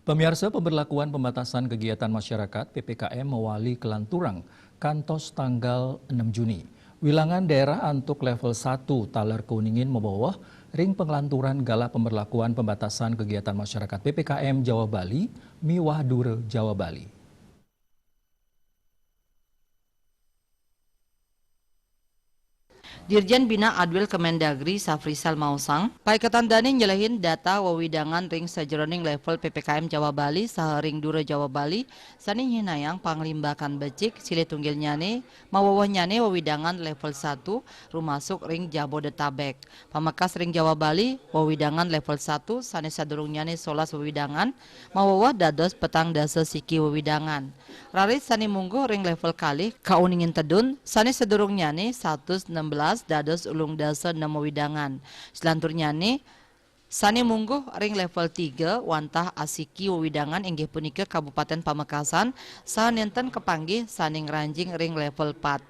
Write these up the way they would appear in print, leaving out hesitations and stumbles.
Pemirsa, pemberlakuan pembatasan kegiatan masyarakat PPKM Mewali Kelanturang kantos tanggal 6 Juni. Wilangan daerah untuk level 1 Taler Kuningin membawah ring pengelanturan gala pemberlakuan pembatasan kegiatan masyarakat PPKM Jawa Bali, Miwah Dure Jawa Bali. Dirjen Bina Adwil Kemendagri Safrisal Mausang, paiketan dani nyelehin data wawidangan ring sajeroning level PPKM Jawa Bali saha ring Dura Jawa Bali sani hinayang panglimbakan becik sile tunggil nyane mawawah nyane wawidangan level 1 rumasuk ring Jabodetabek. Pamakas ring Jawa Bali wawidangan level 1 sani sadurung nyane 11 wawidangan mawawah dados petang dasa siki wawidangan. Raris sani munggu ring level kali kauningin tedun sani sadurung nyane 116 dados ulung dasa 6 wawidangan. Selanturnya nih sani mungguh ring level 3 wantah asiki wawidangan inggih punika Kabupaten Pamekasan saha nenten kepanggih sani ngranjing ring level 4.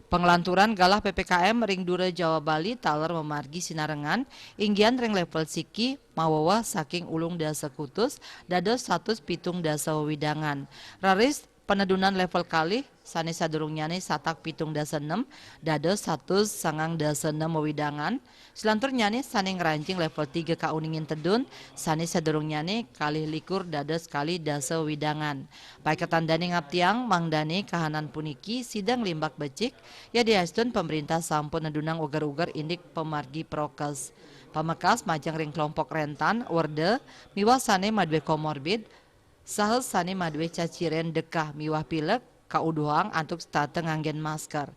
Pengelanturan galah PPKM ring Dura Jawa Bali taler memargi sinarengan inggian ring level siki mawawa saking ulung dasa kutus dados 107 dasa wawidangan. Raris penedunan level kali sani sadurungnyane satak 7 dasa 6 dados 109 dasa 6 wawidangan. Selanturnyane sani ngerancing level 3 kauningin tedun sani sadurungnyane kalih likur dados kali dasa wawidangan. Paiketan dani ngaptiang mangdani kahanan puniki sidang limbak becik ya dihasilkan pemerintah sampun nedunang ugar-ugar indik pemargi prokes. Pamekas majang ring kelompok rentan werde miwasane madwe komorbid saha sani madwe caciren dekah miwah pilek kauduhang antuk stata nganggen masker.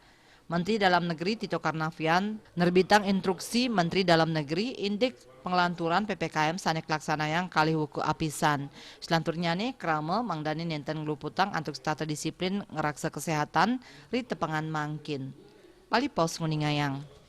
Menteri Dalam Negeri Tito Karnavian nerbitang instruksi Menteri Dalam Negeri indik pengelanturan PPKM sanek laksanayang kali wuku apisan. Selanturnya nih krama mangdani nenten ngeluputang antuk stata disiplin ngeraksa kesehatan ri tepengan mangkin. Pali pos nguningayang.